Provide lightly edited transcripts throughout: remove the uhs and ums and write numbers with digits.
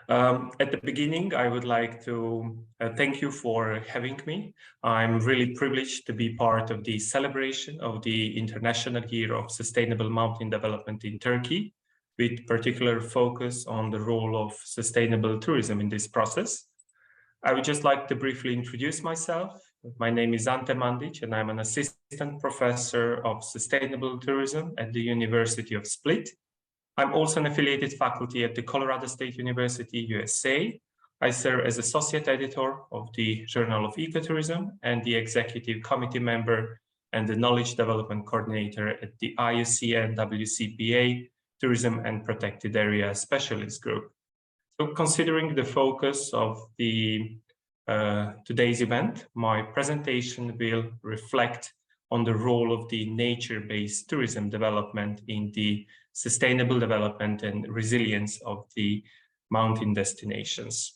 At the beginning, I would like to thank you for having me. I'm really privileged to be part of the celebration of the International Year of Sustainable Mountain Development in Turkey, with particular focus on the role of sustainable tourism in this process. I would just like to briefly introduce myself. My name is Ante Mandic, and I'm an assistant professor of sustainable tourism at the University of Split. I'm also an affiliated faculty at the Colorado State University, USA. I serve as associate editor of the Journal of Ecotourism and the executive committee member and the knowledge development coordinator at the IUCN WCPA Tourism and Protected Area Specialist Group. So considering the focus of the today's event, my presentation will reflect on the role of the nature-based tourism development in the sustainable development and resilience of the mountain destinations.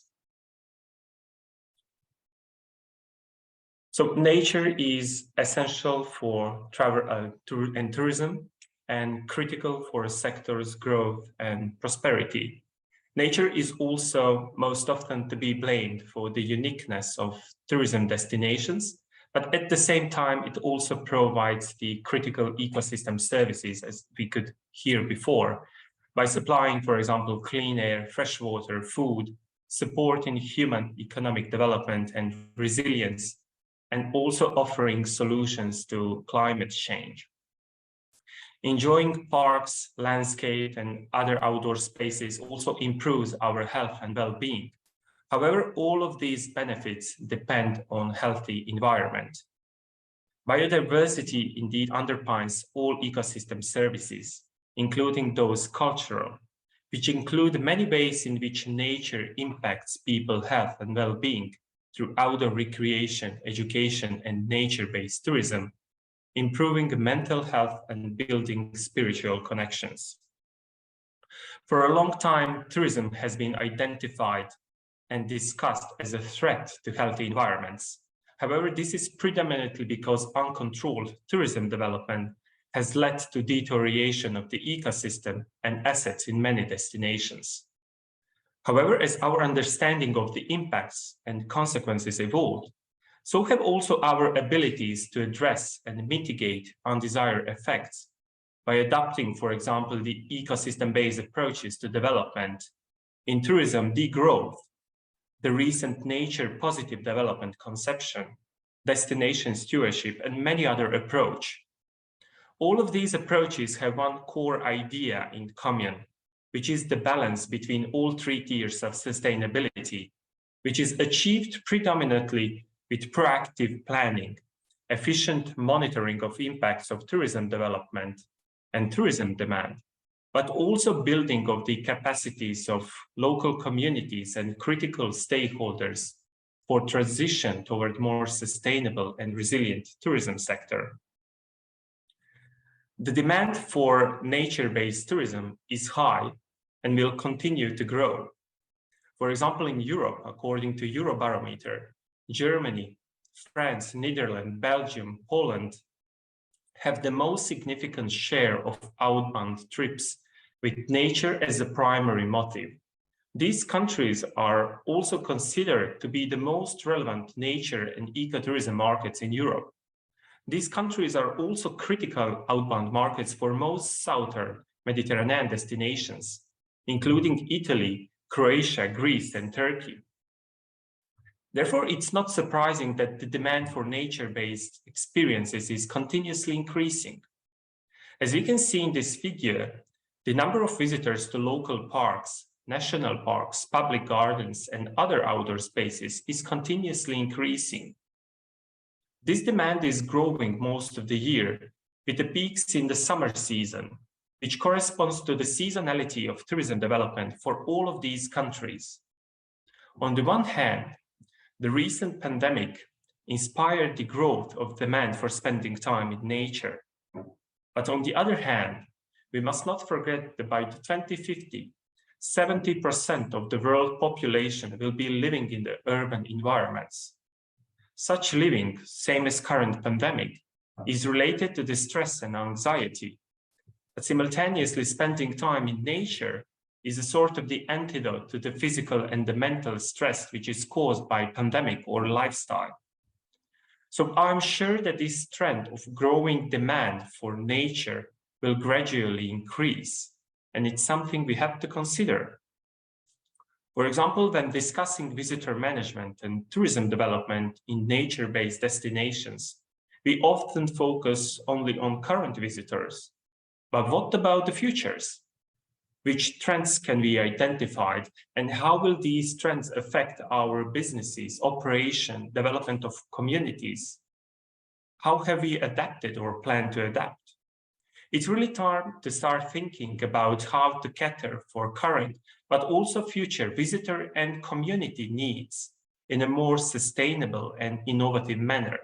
So nature is essential for travel and tourism and critical for a sector's growth and prosperity. Nature is also most often to be blamed for the uniqueness of tourism destinations, but at the same time, it also provides the critical ecosystem services, as we could hear before, by supplying, for example, clean air, fresh water, food, supporting human economic development and resilience, and also offering solutions to climate change. Enjoying parks, landscape, and other outdoor spaces also improves our health and well-being. However, all of these benefits depend on healthy environment. Biodiversity indeed underpins all ecosystem services, including those cultural, which include many ways in which nature impacts people's health and well-being through outdoor recreation, education, and nature-based tourism, improving mental health and building spiritual connections. For a long time, tourism has been identified and discussed as a threat to healthy environments. However, this is predominantly because uncontrolled tourism development has led to deterioration of the ecosystem and assets in many destinations. However, as our understanding of the impacts and consequences evolved, so have also our abilities to address and mitigate undesired effects by adopting, for example, the ecosystem-based approaches to development. In tourism, degrowth, the recent nature positive development conception, destination stewardship, and many other approaches. All of these approaches have one core idea in common, which is the balance between all three tiers of sustainability, which is achieved predominantly with proactive planning, efficient monitoring of impacts of tourism development and tourism demand, but also building of the capacities of local communities and critical stakeholders for transition toward more sustainable and resilient tourism sector. The demand for nature-based tourism is high and will continue to grow. For example, in Europe, according to Eurobarometer, Germany, France, Netherlands, Belgium, Poland have the most significant share of outbound trips with nature as a primary motive. These countries are also considered to be the most relevant nature and ecotourism markets in Europe. These countries are also critical outbound markets for most southern Mediterranean destinations, including Italy, Croatia, Greece, and Turkey. Therefore, it's not surprising that the demand for nature-based experiences is continuously increasing. As we can see in this figure, the number of visitors to local parks, national parks, public gardens, and other outdoor spaces is continuously increasing. This demand is growing most of the year, with the peaks in the summer season, which corresponds to the seasonality of tourism development for all of these countries. On the one hand, the recent pandemic inspired the growth of demand for spending time in nature. But on the other hand, we must not forget that by 2050, 70% of the world population will be living in the urban environments. Such living, same as current pandemic, is related to the stress and anxiety. But simultaneously spending time in nature is a sort of the antidote to the physical and the mental stress which is caused by pandemic or lifestyle. So I'm sure that this trend of growing demand for nature will gradually increase, and it's something we have to consider. For example, when discussing visitor management and tourism development in nature-based destinations, we often focus only on current visitors. But what about the futures? Which trends can be identified, and how will these trends affect our businesses, operation, development of communities? How have we adapted or plan to adapt? It's really time to start thinking about how to cater for current, but also future visitor and community needs in a more sustainable and innovative manner.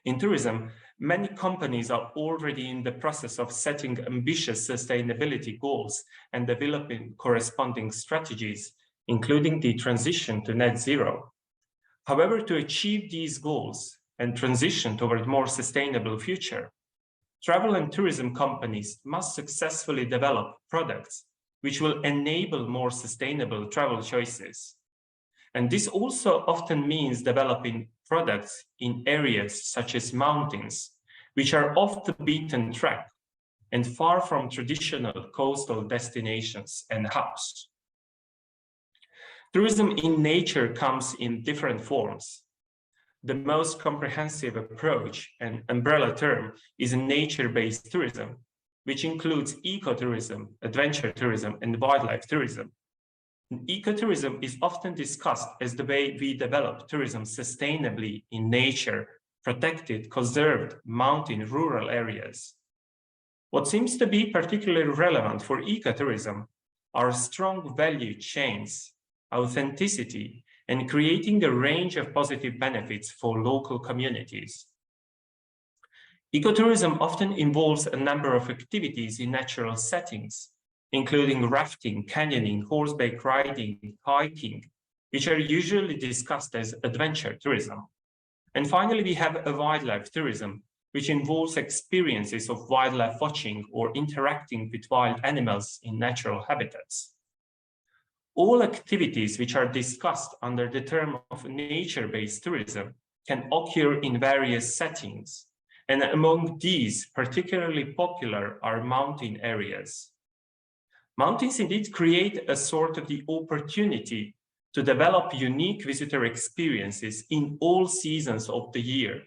In tourism, many companies are already in the process of setting ambitious sustainability goals and developing corresponding strategies, including the transition to net zero. However, to achieve these goals and transition toward a more sustainable future, travel and tourism companies must successfully develop products which will enable more sustainable travel choices. And this also often means developing products in areas such as mountains, which are off the beaten track and far from traditional coastal destinations and hubs. Tourism in nature comes in different forms. The most comprehensive approach and umbrella term is nature-based tourism, which includes ecotourism, adventure tourism, and wildlife tourism. Ecotourism is often discussed as the way we develop tourism sustainably in nature, protected, conserved, mountain, rural areas. What seems to be particularly relevant for ecotourism are strong value chains, authenticity, and creating a range of positive benefits for local communities. Ecotourism often involves a number of activities in natural settings, including rafting, canyoning, horseback riding, hiking, which are usually discussed as adventure tourism. And finally, we have a wildlife tourism, which involves experiences of wildlife watching or interacting with wild animals in natural habitats. All activities which are discussed under the term of nature-based tourism can occur in various settings, and among these, particularly popular are mountain areas. Mountains indeed create a sort of the opportunity to develop unique visitor experiences in all seasons of the year,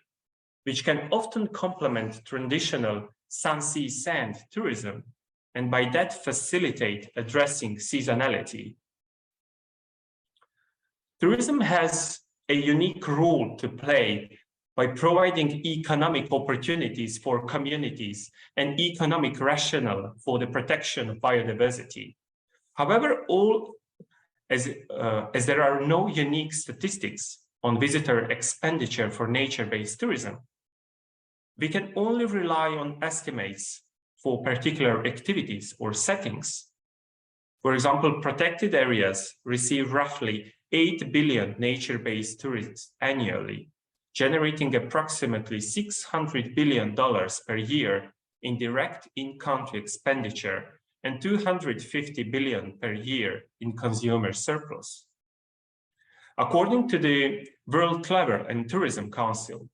which can often complement traditional sun, sea, sand tourism, and by that facilitate addressing seasonality. Tourism has a unique role to play by providing economic opportunities for communities and economic rationale for the protection of biodiversity. However, as there are no unique statistics on visitor expenditure for nature-based tourism, we can only rely on estimates for particular activities or settings. For example, protected areas receive roughly 8 billion nature-based tourists annually, generating approximately $600 billion per year in direct in-country expenditure and $250 billion per year in consumer surplus. According to the World Travel and Tourism Council,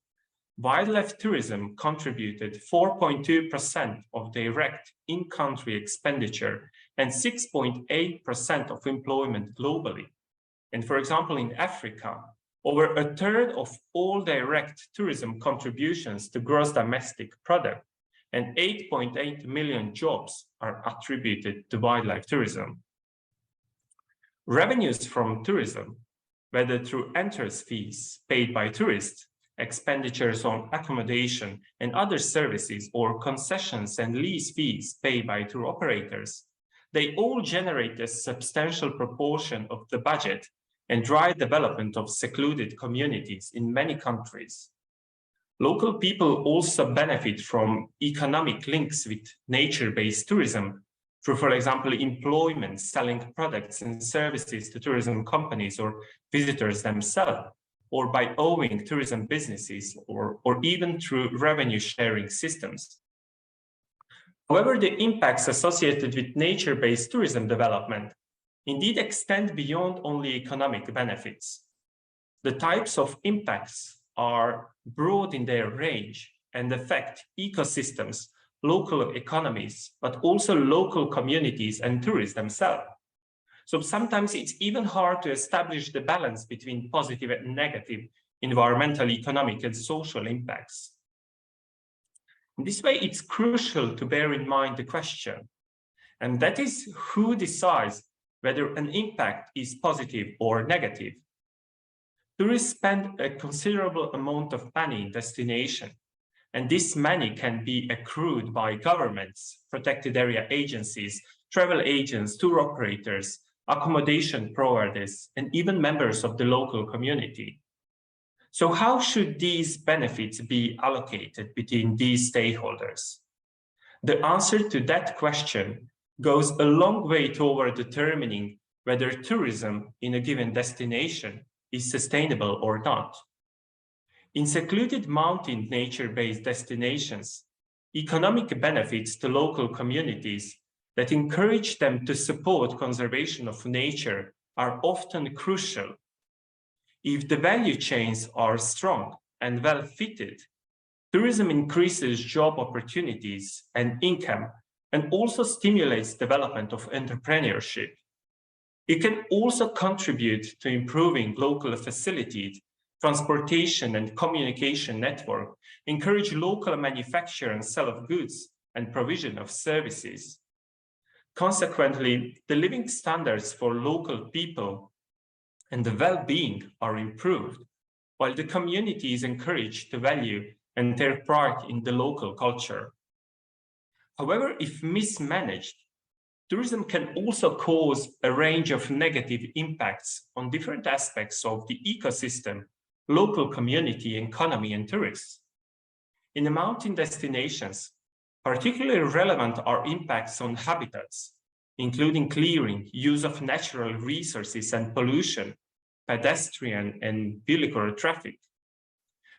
wildlife tourism contributed 4.2% of direct in-country expenditure and 6.8% of employment globally. And for example, in Africa, over a third of all direct tourism contributions to gross domestic product and 8.8 million jobs are attributed to wildlife tourism. Revenues from tourism, whether through entrance fees paid by tourists, expenditures on accommodation and other services, or concessions and lease fees paid by tour operators, they all generate a substantial proportion of the budget and drive development of secluded communities in many countries. Local people also benefit from economic links with nature-based tourism through, for example, employment, selling products and services to tourism companies or visitors themselves, or by owning tourism businesses, or even through revenue sharing systems. However, the impacts associated with nature-based tourism development indeed extend beyond only economic benefits. The types of impacts are broad in their range and affect ecosystems, local economies, but also local communities and tourists themselves. So sometimes it's even hard to establish the balance between positive and negative environmental, economic, and social impacts. In this way, it's crucial to bear in mind the question, and that is who decides whether an impact is positive or negative. Tourists spend a considerable amount of money in destination, and this money can be accrued by governments, protected area agencies, travel agents, tour operators, accommodation providers, and even members of the local community. So how should these benefits be allocated between these stakeholders? The answer to that question goes a long way toward determining whether tourism in a given destination is sustainable or not. In secluded mountain nature-based destinations, economic benefits to local communities that encourage them to support conservation of nature are often crucial. If the value chains are strong and well fitted, tourism increases job opportunities and income and also stimulates development of entrepreneurship. It can also contribute to improving local facilities, transportation and communication network, encourage local manufacture and sale of goods and provision of services. Consequently, the living standards for local people and the well-being are improved, while the community is encouraged to value and take pride in the local culture. However, if mismanaged, tourism can also cause a range of negative impacts on different aspects of the ecosystem, local community, economy, and tourists. In the mountain destinations, particularly relevant are impacts on habitats, including clearing, use of natural resources and pollution, pedestrian and vehicular traffic.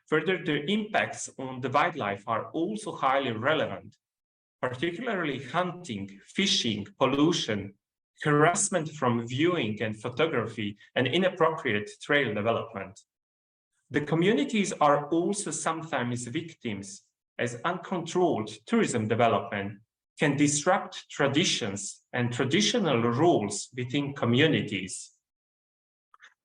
Further, the impacts on the wildlife are also highly relevant, particularly hunting, fishing, pollution, harassment from viewing and photography, and inappropriate trail development. The communities are also sometimes victims, as uncontrolled tourism development can disrupt traditions and traditional rules within communities.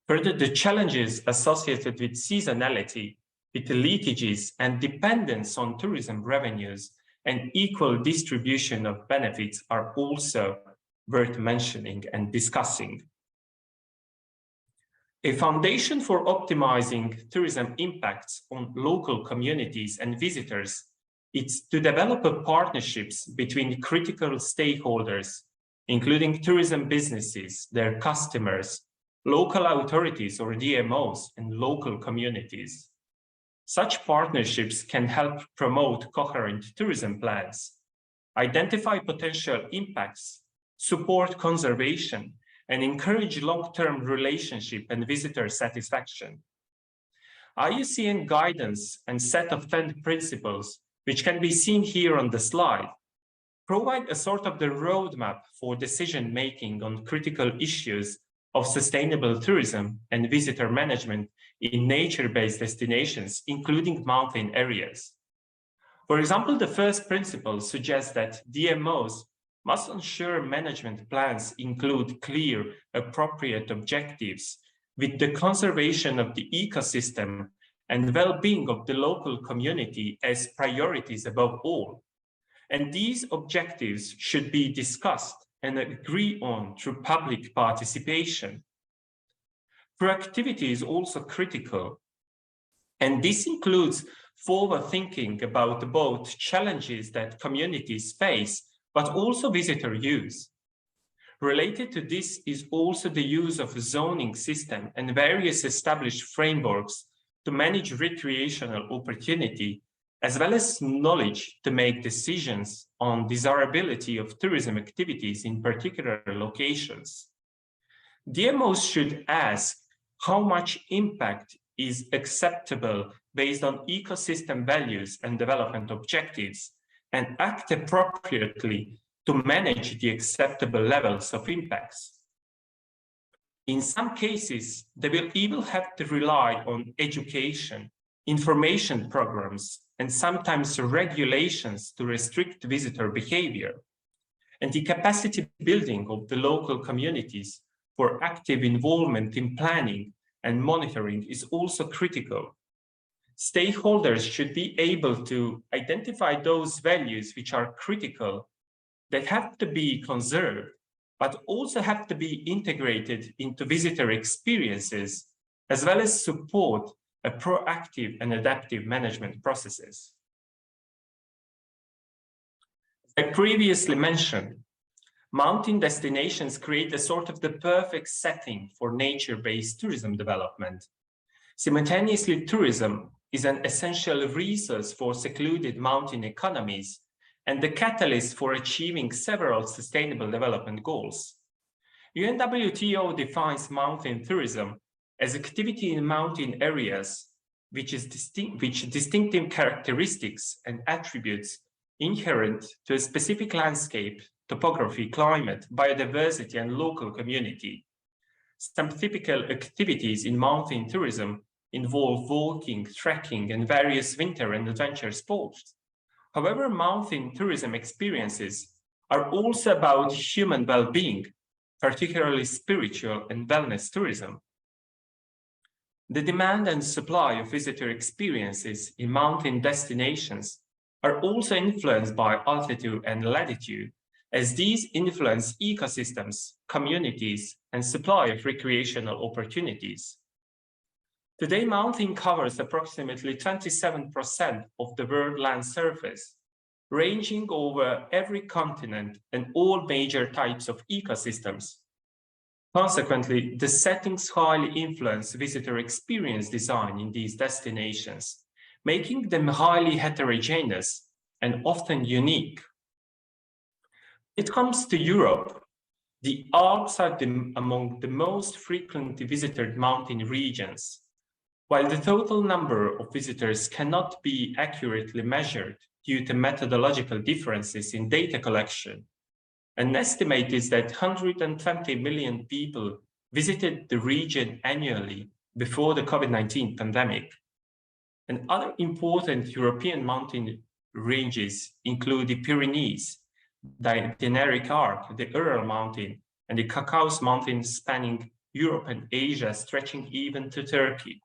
Further, the challenges associated with seasonality, with leakages and dependence on tourism revenues and equal distribution of benefits are also worth mentioning and discussing. A foundation for optimizing tourism impacts on local communities and visitors is to develop partnerships between critical stakeholders, including tourism businesses, their customers, local authorities or DMOs, and local communities. Such partnerships can help promote coherent tourism plans, identify potential impacts, support conservation, and encourage long-term relationship and visitor satisfaction. IUCN guidance and set of 10 principles, which can be seen here on the slide, provide a sort of the roadmap for decision-making on critical issues of sustainable tourism and visitor management in nature-based destinations, including mountain areas. For example, the first principle suggests that DMOs must ensure management plans include clear, appropriate objectives with the conservation of the ecosystem and well-being of the local community as priorities above all. And these objectives should be discussed and agreed on through public participation. Proactivity is also critical, and this includes forward thinking about both challenges that communities face, but also visitor use. Related to this is also the use of a zoning system and various established frameworks to manage recreational opportunity, as well as knowledge to make decisions on desirability of tourism activities in particular locations. DMOs should ask how much impact is acceptable based on ecosystem values and development objectives, and act appropriately to manage the acceptable levels of impacts. In some cases, they will even have to rely on education, information programs, and sometimes regulations to restrict visitor behavior. And the capacity building of the local communities for active involvement in planning and monitoring is also critical. Stakeholders should be able to identify those values which are critical, that have to be conserved, but also have to be integrated into visitor experiences, as well as support a proactive and adaptive management processes. As I previously mentioned, mountain destinations create a sort of the perfect setting for nature-based tourism development. Simultaneously, tourism is an essential resource for secluded mountain economies and the catalyst for achieving several sustainable development goals. UNWTO defines mountain tourism as activity in mountain areas which distinctive characteristics and attributes inherent to a specific landscape, topography, climate, biodiversity, and local community. Some typical activities in mountain tourism involve walking, trekking, and various winter and adventure sports. However, mountain tourism experiences are also about human well-being, particularly spiritual and wellness tourism. The demand and supply of visitor experiences in mountain destinations are also influenced by altitude and latitude, as these influence ecosystems, communities, and supply of recreational opportunities. Today, mountain covers approximately 27% of the world land surface, ranging over every continent and all major types of ecosystems. Consequently, the settings highly influence visitor experience design in these destinations, making them highly heterogeneous and often unique. When it comes to Europe, the Alps are among the most frequently visited mountain regions. While the total number of visitors cannot be accurately measured due to methodological differences in data collection, an estimate is that 120 million people visited the region annually before the COVID-19 pandemic. And other important European mountain ranges include the Pyrenees, the Dinaric Arc, the Ural Mountain, and the Caucasus Mountains spanning Europe and Asia, stretching even to Turkey.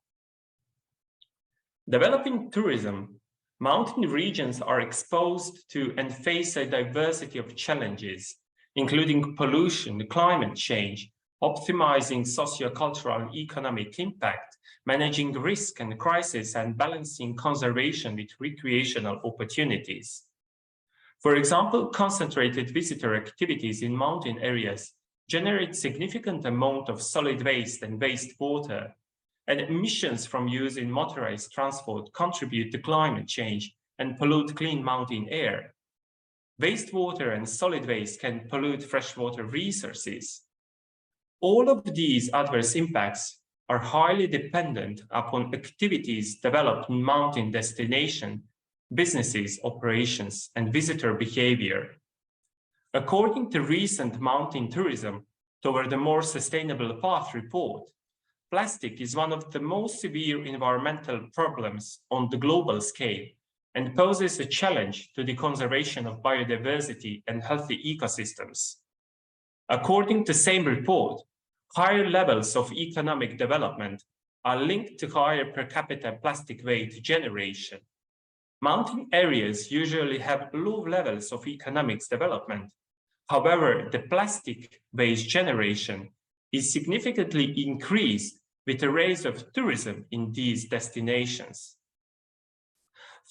Developing tourism, mountain regions are exposed to and face a diversity of challenges, including pollution, climate change, optimizing socio-cultural and economic impact, managing risk and crisis, and balancing conservation with recreational opportunities. For example, concentrated visitor activities in mountain areas generate significant amount of solid waste and wastewater, and emissions from use in motorized transport contribute to climate change and pollute clean mountain air. Wastewater and solid waste can pollute freshwater resources. All of these adverse impacts are highly dependent upon activities developed in mountain destination, businesses, operations, and visitor behavior. According to recent Mountain Tourism Toward a More Sustainable Path report, plastic is one of the most severe environmental problems on the global scale and poses a challenge to the conservation of biodiversity and healthy ecosystems. According to the same report, higher levels of economic development are linked to higher per capita plastic waste generation. Mountain areas usually have low levels of economic development. However, the plastic waste generation is significantly increased with the rise of tourism in these destinations.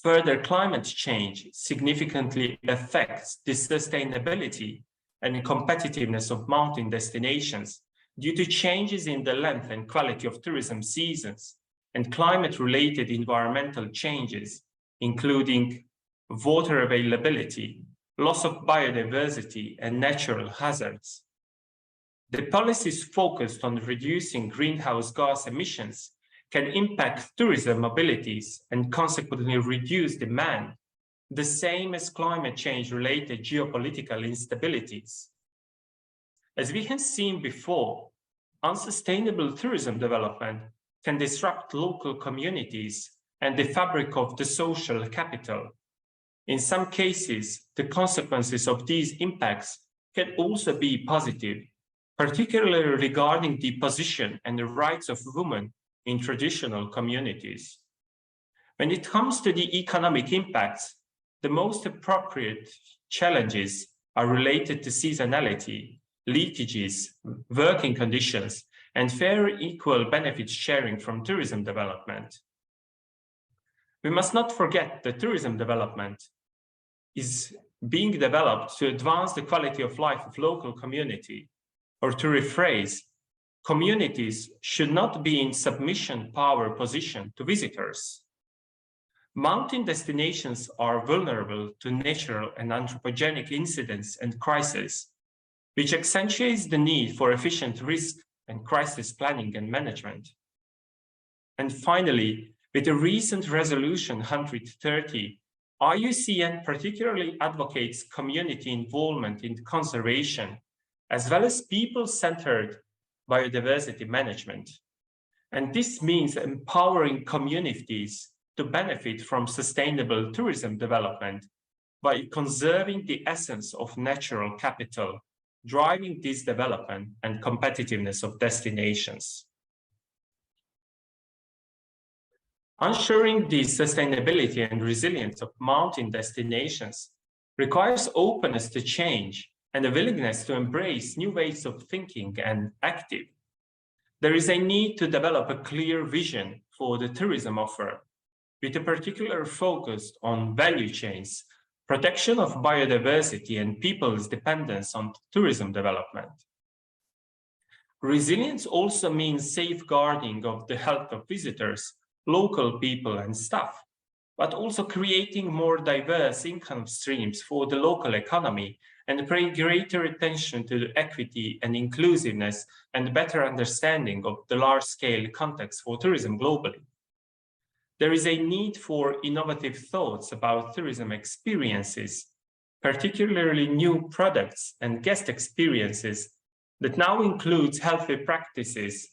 Further, climate change significantly affects the sustainability and competitiveness of mountain destinations due to changes in the length and quality of tourism seasons and climate-related environmental changes, including water availability, loss of biodiversity, and natural hazards. The policies focused on reducing greenhouse gas emissions can impact tourism mobilities and consequently reduce demand the same as climate change-related geopolitical instabilities. As we have seen before, unsustainable tourism development can disrupt local communities and the fabric of the social capital. In some cases, the consequences of these impacts can also be positive, particularly regarding the position and the rights of women in traditional communities. When it comes to the economic impacts, the most appropriate challenges are related to seasonality, leakages, working conditions, and fair equal benefit sharing from tourism development. We must not forget that tourism development is being developed to advance the quality of life of local community, or to rephrase, communities should not be in submission power position to visitors. Mountain destinations are vulnerable to natural and anthropogenic incidents and crises, which accentuates the need for efficient risk and crisis planning and management. And finally, with the recent resolution 130, IUCN particularly advocates community involvement in conservation, as well as people-centered biodiversity management. And this means empowering communities to benefit from sustainable tourism development by conserving the essence of natural capital, driving this development and competitiveness of destinations. Ensuring the sustainability and resilience of mountain destinations requires openness to change and a willingness to embrace new ways of thinking and acting. There is a need to develop a clear vision for the tourism offer, with a particular focus on value chains, protection of biodiversity, and people's dependence on tourism development. Resilience also means safeguarding of the health of visitors, local people and staff, but also creating more diverse income streams for the local economy and paying greater attention to the equity and inclusiveness and better understanding of the large-scale context for tourism globally. There is a need for innovative thoughts about tourism experiences, particularly new products and guest experiences that now includes healthy practices,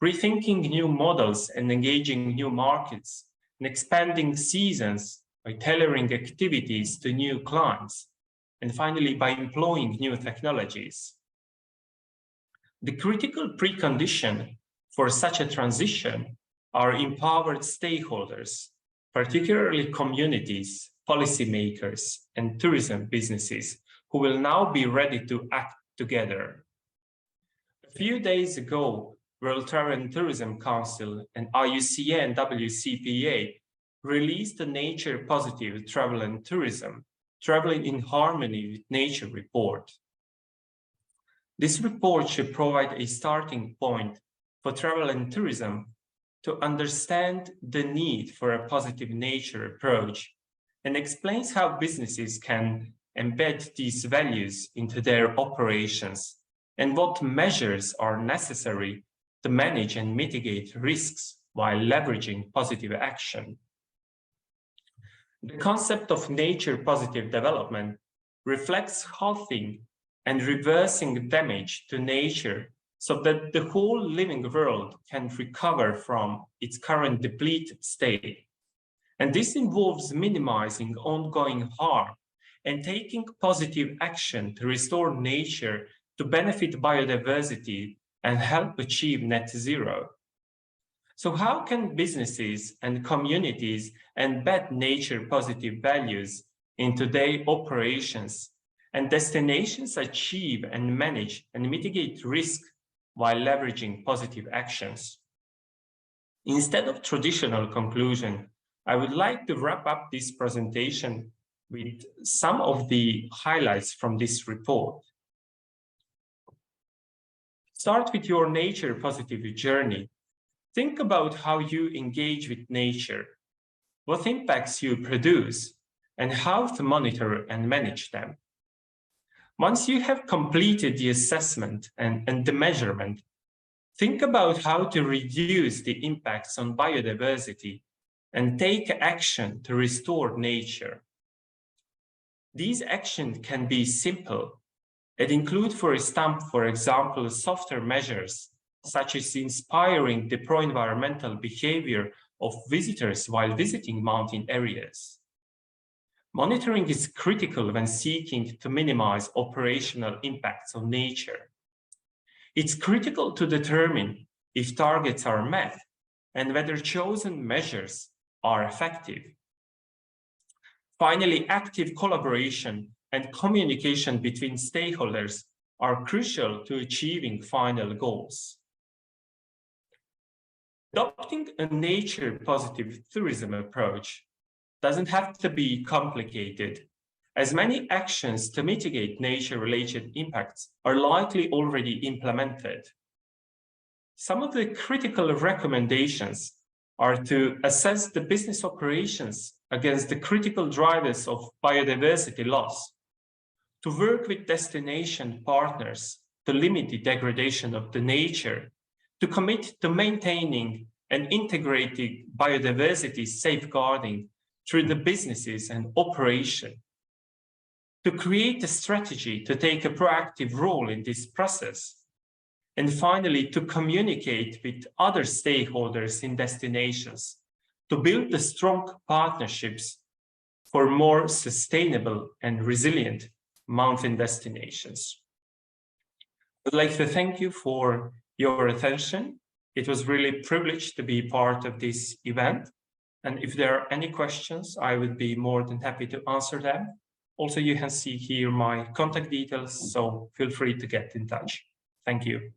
rethinking new models and engaging new markets, and expanding seasons by tailoring activities to new clients, and finally by employing new technologies. The critical precondition for such a transition are empowered stakeholders, particularly communities, policymakers, and tourism businesses who will now be ready to act together. A few days ago, World Travel and Tourism Council and IUCN WCPA released the Nature Positive Travel and Tourism, Traveling in Harmony with Nature report. This report should provide a starting point for travel and tourism to understand the need for a positive nature approach and explains how businesses can embed these values into their operations and what measures are necessary to manage and mitigate risks while leveraging positive action. The concept of nature positive development reflects halting and reversing damage to nature so that the whole living world can recover from its current depleted state. And this involves minimizing ongoing harm and taking positive action to restore nature to benefit biodiversity and help achieve net zero. So how can businesses and communities embed nature positive values into their operations and destinations achieve and manage and mitigate risk while leveraging positive actions? Instead of traditional conclusion, I would like to wrap up this presentation with some of the highlights from this report. Start with your nature positive journey. Think about how you engage with nature, what impacts you produce, and how to monitor and manage them. Once you have completed the assessment and the measurement, think about how to reduce the impacts on biodiversity and take action to restore nature. These actions can be simple and include, for example, softer measures, such as inspiring the pro-environmental behavior of visitors while visiting mountain areas. Monitoring is critical when seeking to minimize operational impacts on nature. It's critical to determine if targets are met and whether chosen measures are effective. Finally, active collaboration and communication between stakeholders are crucial to achieving final goals. Adopting a nature-positive tourism approach doesn't have to be complicated, as many actions to mitigate nature-related impacts are likely already implemented. Some of the critical recommendations are to assess the business operations against the critical drivers of biodiversity loss, to work with destination partners to limit the degradation of the nature, to commit to maintaining and integrating biodiversity safeguarding through the businesses and operation, to create a strategy to take a proactive role in this process, and finally, to communicate with other stakeholders in destinations, to build the strong partnerships for more sustainable and resilient mountain destinations. I'd like to thank you for your attention. It was really a privilege to be part of this event. And if there are any questions, I would be more than happy to answer them. Also, you can see here my contact details, so feel free to get in touch. Thank you.